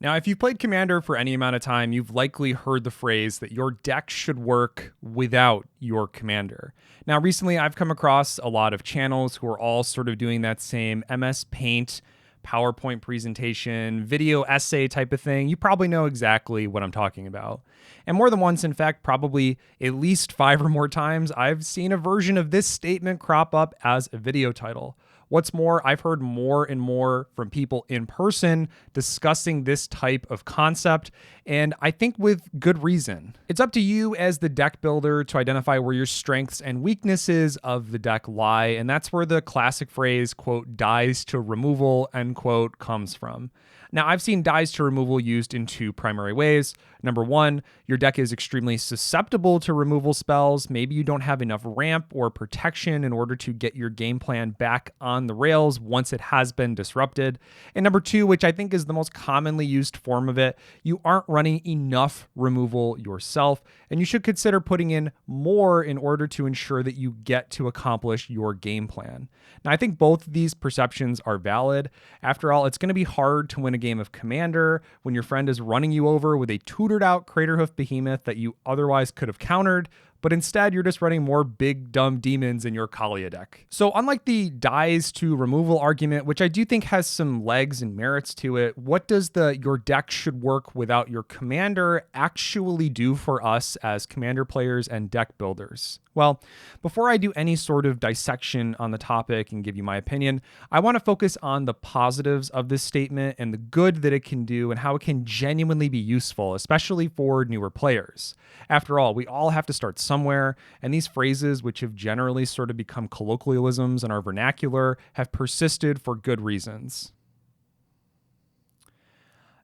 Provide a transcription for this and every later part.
Now, if you've played Commander for any amount of time, you've likely heard the phrase that your deck should work without your commander. Now, recently I've come across a lot of channels who are all sort of doing that same MS Paint, PowerPoint presentation, video essay type of thing. You probably know exactly what I'm talking about. And more than once, in fact, probably at least 5 or more times, I've seen a version of this statement crop up as a video title. What's more, I've heard more and more from people in person discussing this type of concept, and I think with good reason. It's up to you as the deck builder to identify where your strengths and weaknesses of the deck lie, and that's where the classic phrase, quote, dies to removal, end quote, comes from. Now, I've seen dies to removal used in 2 primary ways. Number 1, your deck is extremely susceptible to removal spells. Maybe you don't have enough ramp or protection in order to get your game plan back on the rails once it has been disrupted. And number 2, which I think is the most commonly used form of it, you aren't running enough removal yourself, and you should consider putting in more in order to ensure that you get to accomplish your game plan. Now, I think both of these perceptions are valid. After all, it's going to be hard to win a game of Commander when your friend is running you over with a tutored out Craterhoof behemoth that you otherwise could have countered, but instead you're just running more big dumb demons in your Kaalia deck. So unlike the dies to removal argument, which I do think has some legs and merits to it, what does the your deck should work without your commander actually do for us as commander players and deck builders? Well, before I do any sort of dissection on the topic and give you my opinion, I want to focus on the positives of this statement and the good that it can do and how it can genuinely be useful, especially for newer players. After all, we all have to start somewhere, and these phrases, which have generally sort of become colloquialisms in our vernacular, have persisted for good reasons.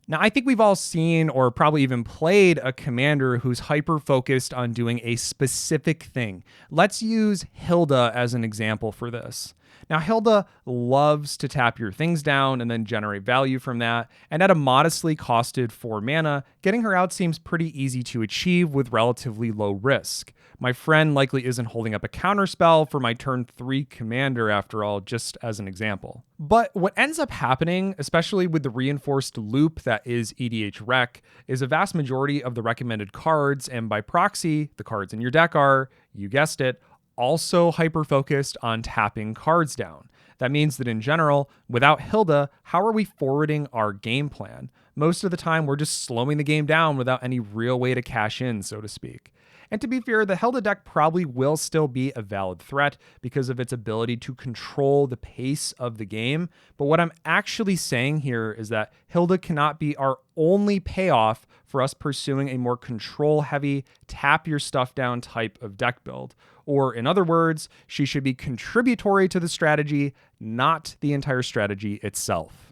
Now, I think we've all seen or probably even played a commander who's hyper-focused on doing a specific thing. Let's use Hilda as an example for this. Now, Hilda loves to tap your things down and then generate value from that, and at a modestly costed 4 mana, getting her out seems pretty easy to achieve with relatively low risk. My friend likely isn't holding up a counterspell for my turn 3 commander after all, just as an example. But what ends up happening, especially with the reinforced loop that is EDH Rec, is a vast majority of the recommended cards, and by proxy, the cards in your deck are, you guessed it, also hyper-focused on tapping cards down. That means that in general, without Hilda, how are we forwarding our game plan? Most of the time, we're just slowing the game down without any real way to cash in, so to speak. And to be fair, the Hilda deck probably will still be a valid threat because of its ability to control the pace of the game. But what I'm actually saying here is that Hilda cannot be our only payoff for us pursuing a more control-heavy, tap your stuff down type of deck build. Or in other words, she should be contributory to the strategy, not the entire strategy itself.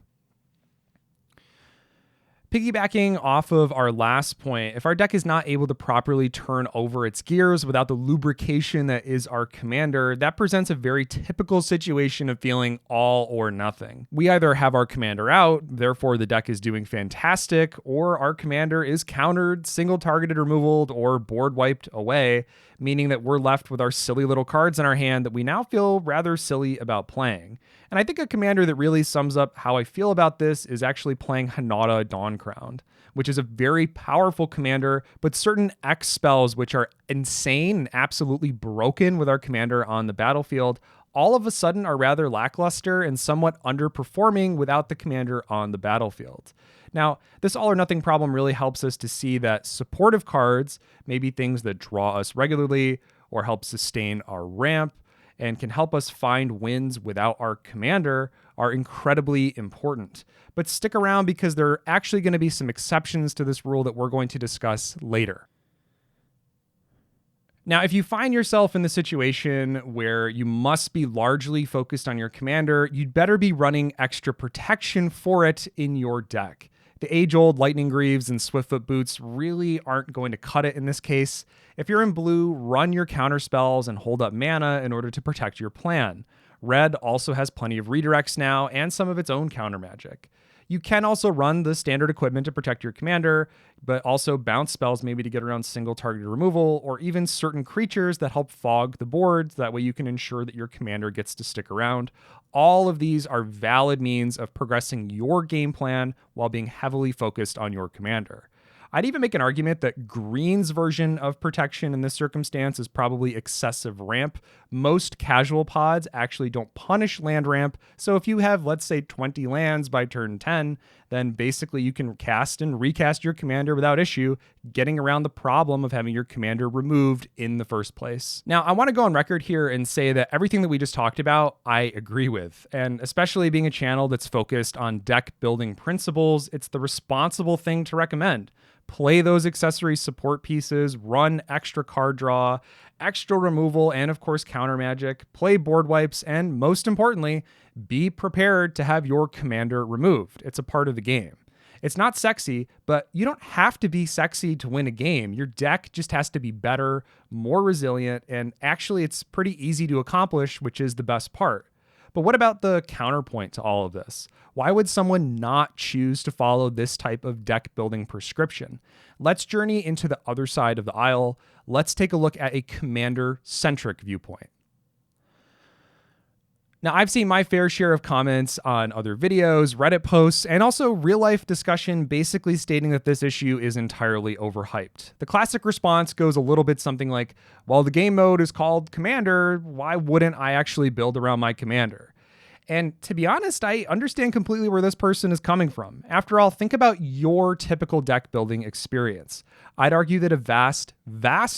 Piggybacking off of our last point, if our deck is not able to properly turn over its gears without the lubrication that is our commander, that presents a very typical situation of feeling all or nothing. We either have our commander out, therefore the deck is doing fantastic, or our commander is countered, single targeted removaled, or board wiped away, meaning that we're left with our silly little cards in our hand that we now feel rather silly about playing. And I think a commander that really sums up how I feel about this is actually playing Hanada Dawncrowned, which is a very powerful commander, but certain X spells which are insane and absolutely broken with our commander on the battlefield all of a sudden are rather lackluster and somewhat underperforming without the commander on the battlefield. Now, this all or nothing problem really helps us to see that supportive cards, maybe things that draw us regularly or help sustain our ramp, and can help us find wins without our commander, are incredibly important. But stick around because there are actually going to be some exceptions to this rule that we're going to discuss later. Now, if you find yourself in the situation where you must be largely focused on your commander, you'd better be running extra protection for it in your deck. The age-old Lightning Greaves and Swiftfoot Boots really aren't going to cut it in this case. If you're in blue, run your counter spells and hold up mana in order to protect your plan. Red also has plenty of redirects now and some of its own counter magic. You can also run the standard equipment to protect your commander, but also bounce spells maybe to get around single target removal, or even certain creatures that help fog the board. That way you can ensure that your commander gets to stick around. All of these are valid means of progressing your game plan while being heavily focused on your commander. I'd even make an argument that green's version of protection in this circumstance is probably excessive ramp. Most casual pods actually don't punish land ramp, so if you have, let's say, 20 lands by turn 10, then basically you can cast and recast your commander without issue, getting around the problem of having your commander removed in the first place. Now, I want to go on record here and say that everything that we just talked about, I agree with, and especially being a channel that's focused on deck building principles, it's the responsible thing to recommend. Play those accessory support pieces, run extra card draw, extra removal, and of course counter magic, play board wipes, and most importantly, be prepared to have your commander removed. It's a part of the game. It's not sexy, but you don't have to be sexy to win a game. Your deck just has to be better, more resilient, and actually it's pretty easy to accomplish, which is the best part. But what about the counterpoint to all of this? Why would someone not choose to follow this type of deck building prescription? Let's journey into the other side of the aisle. Let's take a look at a commander-centric viewpoint. Now, I've seen my fair share of comments on other videos, Reddit posts, and also real-life discussion basically stating that this issue is entirely overhyped. The classic response goes a little bit something like, well, the game mode is called Commander, why wouldn't I actually build around my commander? And to be honest, I understand completely where this person is coming from. After all, think about your typical deck building experience. I'd argue that a vast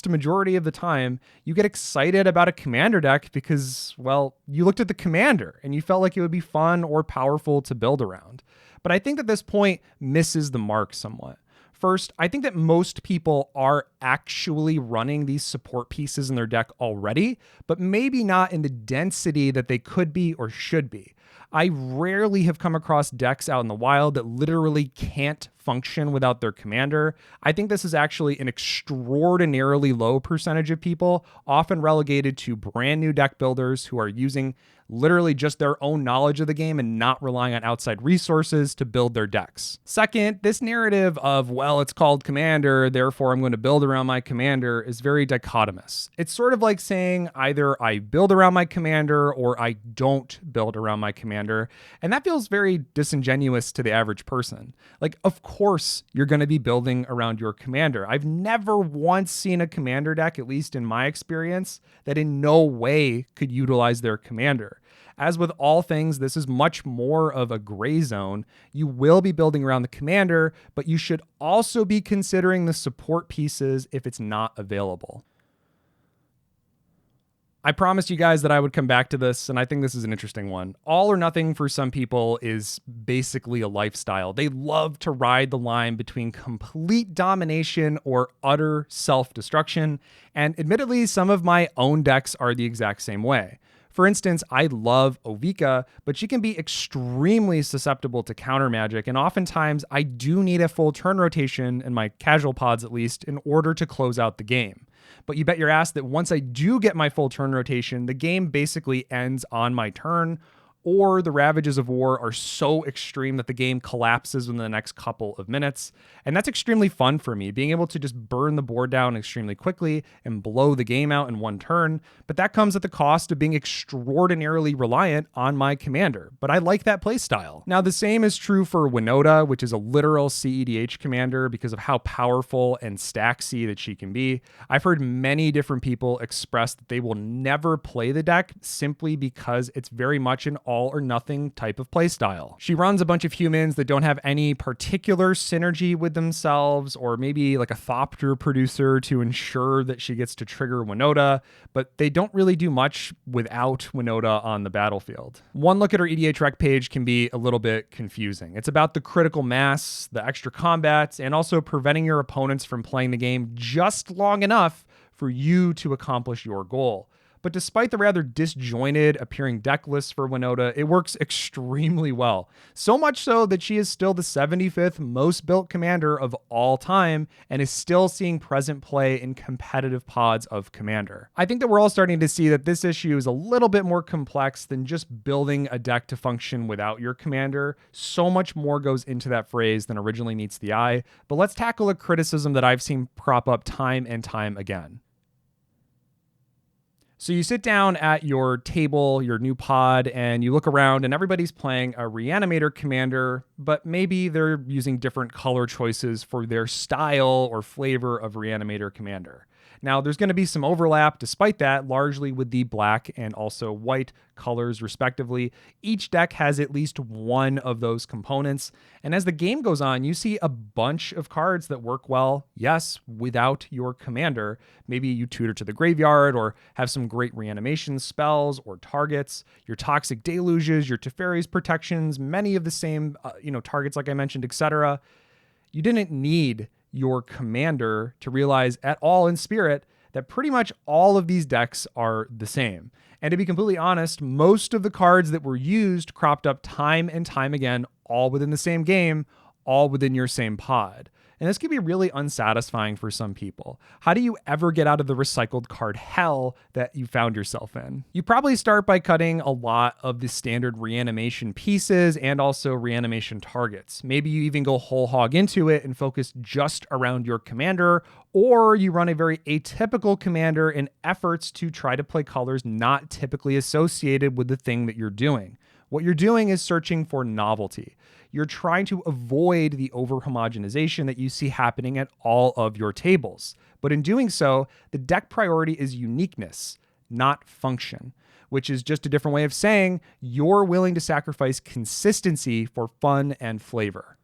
majority of the time, you get excited about a commander deck because, well, you looked at the commander and you felt like it would be fun or powerful to build around. But I think that this point misses the mark somewhat. First, I think that most people are actually running these support pieces in their deck already, but maybe not in the density that they could be or should be. I rarely have come across decks out in the wild that literally can't function without their commander. I think this is actually an extraordinarily low percentage of people, often relegated to brand new deck builders who are using literally just their own knowledge of the game and not relying on outside resources to build their decks. Second, this narrative of, well, it's called Commander, therefore I'm going to build around my commander is very dichotomous. It's sort of like saying either I build around my commander or I don't build around my commander. And that feels very disingenuous to the average person. Like, of course you're going to be building around your commander. I've never once seen a commander deck, at least in my experience, that in no way could utilize their commander. As with all things, this is much more of a gray zone. You will be building around the commander, but you should also be considering the support pieces if it's not available. I promised you guys that I would come back to this, and I think this is an interesting one. All or nothing for some people is basically a lifestyle. They love to ride the line between complete domination or utter self-destruction, and admittedly, some of my own decks are the exact same way. For instance, I love Ovika, but she can be extremely susceptible to counter magic, and oftentimes I do need a full turn rotation, in my casual pods at least, in order to close out the game. But you bet your ass that once I do get my full turn rotation, the game basically ends on my turn, or the ravages of war are so extreme that the game collapses in the next couple of minutes. And that's extremely fun for me, being able to just burn the board down extremely quickly and blow the game out in one turn. But that comes at the cost of being extraordinarily reliant on my commander. But I like that playstyle. Now, the same is true for Winota, which is a literal CEDH commander because of how powerful and stacksy that she can be. I've heard many different people express that they will never play the deck simply because it's very much an all or nothing type of playstyle. She runs a bunch of humans that don't have any particular synergy with themselves, or maybe like a Thopter producer to ensure that she gets to trigger Winota, but they don't really do much without Winota on the battlefield. One look at her EDH rec page can be a little bit confusing. It's about the critical mass, the extra combat, and also preventing your opponents from playing the game just long enough for you to accomplish your goal. but despite the rather disjointed appearing deck lists for Winota, it works extremely well. So much so that she is still the 75th most built commander of all time and is still seeing present play in competitive pods of Commander. I think that we're all starting to see that this issue is a little bit more complex than just building a deck to function without your commander. So much more goes into that phrase than originally meets the eye, but let's tackle a criticism that I've seen crop up time and time again. So you sit down at your table, your new pod, and you look around and everybody's playing a Reanimator commander, but maybe they're using different color choices for their style or flavor of Reanimator commander. Now, there's going to be some overlap, despite that, largely with the black and also white colors, respectively. Each deck has at least one of those components. And as the game goes on, you see a bunch of cards that work well, yes, without your commander. Maybe you tutor to the graveyard or have some great reanimation spells or targets. Your Toxic Deluges, your Teferi's protections, many of the same targets like I mentioned, etc. You didn't need your commander to realize at all in Spirit that pretty much all of these decks are the same. And to be completely honest, most of the cards that were used cropped up time and time again, all within the same game, all within your same pod. And this can be really unsatisfying for some people. How do you ever get out of the recycled card hell that you found yourself in? You probably start by cutting a lot of the standard reanimation pieces and also reanimation targets. Maybe you even go whole hog into it and focus just around your commander, or you run a very atypical commander in efforts to try to play colors not typically associated with the thing that you're doing. What you're doing is searching for novelty. You're trying to avoid the over-homogenization that you see happening at all of your tables. But in doing so, the deck priority is uniqueness, not function, which is just a different way of saying you're willing to sacrifice consistency for fun and flavor.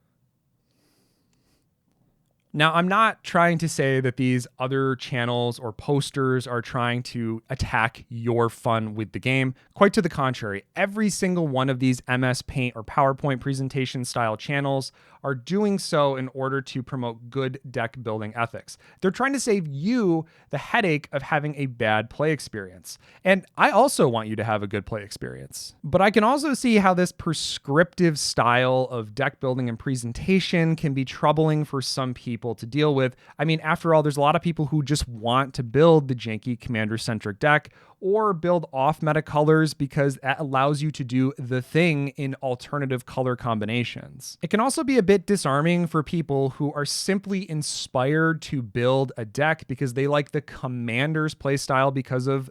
Now, I'm not trying to say that these other channels or posters are trying to attack your fun with the game. Quite to the contrary, every single one of these MS Paint or PowerPoint presentation style channels are doing so in order to promote good deck building ethics. They're trying to save you the headache of having a bad play experience. And I also want you to have a good play experience. But I can also see how this prescriptive style of deck building and presentation can be troubling for some people to deal with. I mean, after all, there's a lot of people who just want to build the janky commander-centric deck or build off-meta colors because that allows you to do the thing in alternative color combinations. It can also be a bit disarming for people who are simply inspired to build a deck because they like the commander's playstyle because of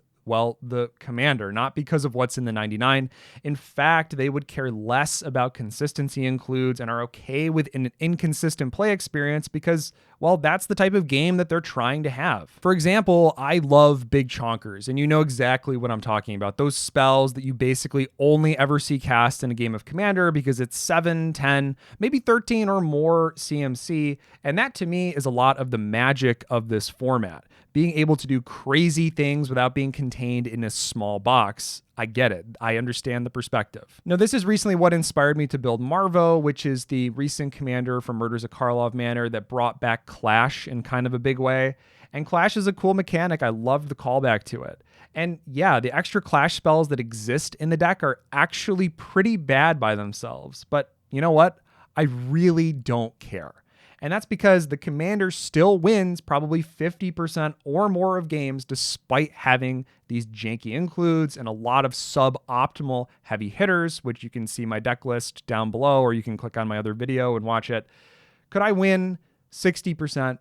the commander, not because of what's in the 99. In fact, they would care less about consistency includes and are okay with an inconsistent play experience because, that's the type of game that they're trying to have. For example, I love big chonkers, and you know exactly what I'm talking about. Those spells that you basically only ever see cast in a game of Commander because it's 7, 10, maybe 13 or more CMC, and that to me is a lot of the magic of this format. Being able to do crazy things without being contained in a small box. I get it. I understand the perspective. Now, this is recently what inspired me to build Marvo, which is the recent commander from Murders of Karlov Manor that brought back Clash in kind of a big way. And Clash is a cool mechanic. I love the callback to it. And yeah, the extra Clash spells that exist in the deck are actually pretty bad by themselves. But you know what? I really don't care. And that's because the commander still wins probably 50% or more of games despite having these janky includes and a lot of suboptimal heavy hitters, which you can see my deck list down below, or you can click on my other video and watch it. Could I win 60%,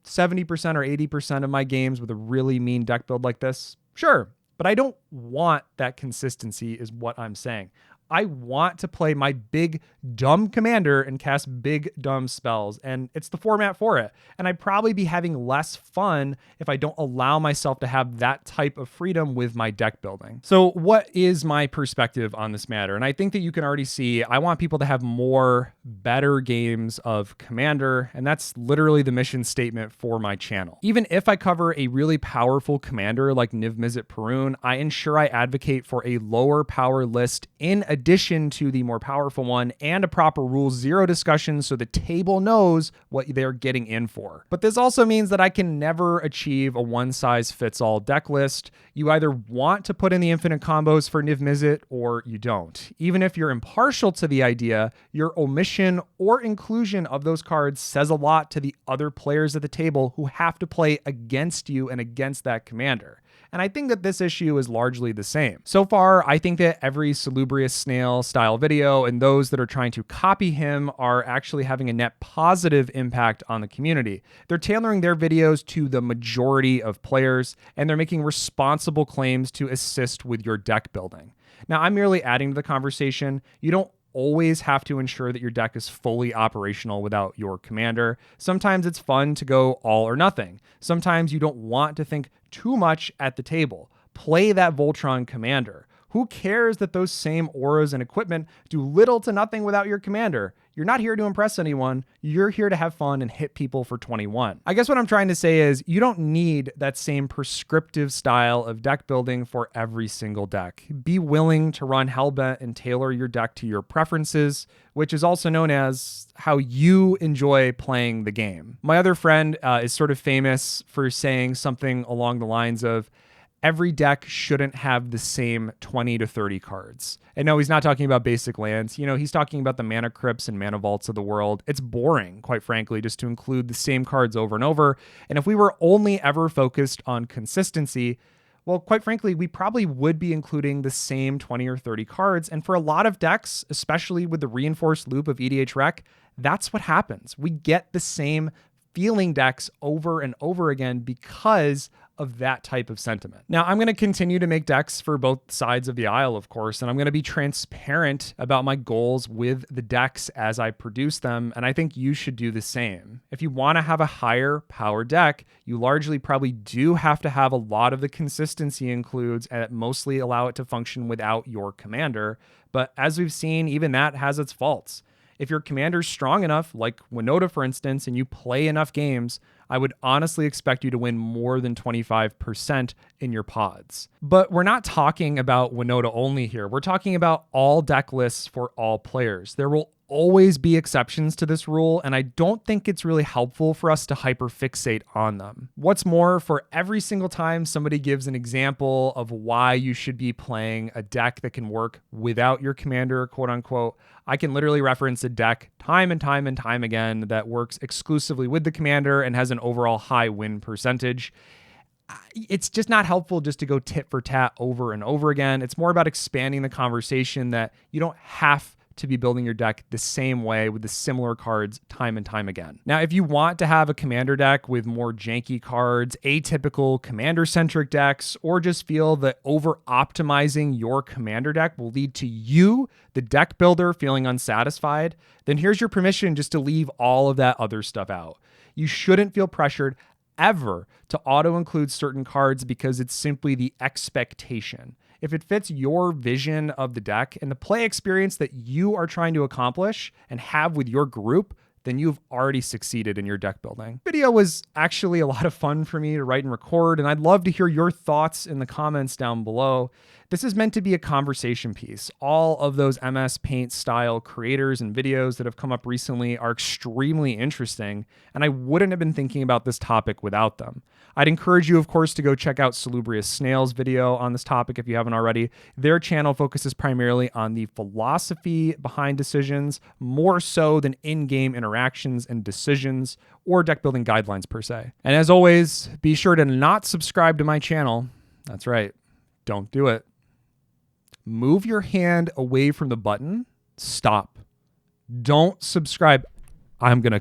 70% or 80% of my games with a really mean deck build like this? Sure, but I don't want that consistency is what I'm saying. I want to play my big, dumb commander and cast big, dumb spells, and it's the format for it. And I'd probably be having less fun if I don't allow myself to have that type of freedom with my deck building. So what is my perspective on this matter? And I think that you can already see I want people to have more better games of Commander, and that's literally the mission statement for my channel. Even if I cover a really powerful commander like Niv Mizzet Perun, I ensure I advocate for a lower power list in a addition to the more powerful one, and a proper rules zero discussion so the table knows what they're getting in for. But this also means that I can never achieve a one-size-fits-all deck list. You either want to put in the infinite combos for Niv Mizzet or you don't. Even if you're impartial to the idea, your omission or inclusion of those cards says a lot to the other players at the table who have to play against you and against that commander. And I think that this issue is largely the same. So far, I think that every Salubrious Snail style video and those that are trying to copy him are actually having a net positive impact on the community. They're tailoring their videos to the majority of players, and they're making responsible claims to assist with your deck building. Now, I'm merely adding to the conversation. You don't always have to ensure that your deck is fully operational without your commander. Sometimes it's fun to go all or nothing. Sometimes you don't want to think too much at the table. Play that Voltron commander. Who cares that those same auras and equipment do little to nothing without your commander? You're not here to impress anyone. You're here to have fun and hit people for 21. I guess what I'm trying to say is you don't need that same prescriptive style of deck building for every single deck. Be willing to run Hellbent and tailor your deck to your preferences, which is also known as how you enjoy playing the game. My other friend is sort of famous for saying something along the lines of, every deck shouldn't have the same 20 to 30 cards. And no, he's not talking about basic lands. You know, he's talking about the mana crypts and mana vaults of the world. It's boring, quite frankly, just to include the same cards over and over. And if we were only ever focused on consistency, well, quite frankly, we probably would be including the same 20 or 30 cards. And for a lot of decks, especially with the reinforced loop of EDH Rec, that's what happens. We get the same feeling decks over and over again because of that type of sentiment. Now, I'm going to continue to make decks for both sides of the aisle, of course, and I'm going to be transparent about my goals with the decks as I produce them, and I think you should do the same. If you want to have a higher power deck, you largely probably do have to have a lot of the consistency includes and mostly allow it to function without your commander, but as we've seen, even that has its faults. If your commander's strong enough, like Winota, for instance, and you play enough games, I would honestly expect you to win more than 25% in your pods. But we're not talking about Winota only here. We're talking about all deck lists for all players. There will always be exceptions to this rule, and I don't think it's really helpful for us to hyperfixate on them. What's more, for every single time somebody gives an example of why you should be playing a deck that can work without your commander, quote unquote, I can literally reference a deck time and time and time again that works exclusively with the commander and has an overall high win percentage. It's just not helpful just to go tit for tat over and over again. It's more about expanding the conversation that you don't have to be building your deck the same way with the similar cards time and time again. Now, if you want to have a commander deck with more janky cards, atypical commander-centric decks, or just feel that over-optimizing your commander deck will lead to you, the deck builder, feeling unsatisfied, then here's your permission just to leave all of that other stuff out. You shouldn't feel pressured ever to auto-include certain cards because it's simply the expectation. If it fits your vision of the deck and the play experience that you are trying to accomplish and have with your group, then you've already succeeded in your deck building. Video was actually a lot of fun for me to write and record, and I'd love to hear your thoughts in the comments down below. This is meant to be a conversation piece. All of those MS Paint style creators and videos that have come up recently are extremely interesting, and I wouldn't have been thinking about this topic without them. I'd encourage you, of course, to go check out Salubrious Snail's video on this topic if you haven't already. Their channel focuses primarily on the philosophy behind decisions, more so than in-game interactions and decisions or deck building guidelines per se. And as always, be sure to not subscribe to my channel. That's right, don't do it. Move your hand away from the button. Stop. Don't subscribe. I'm going to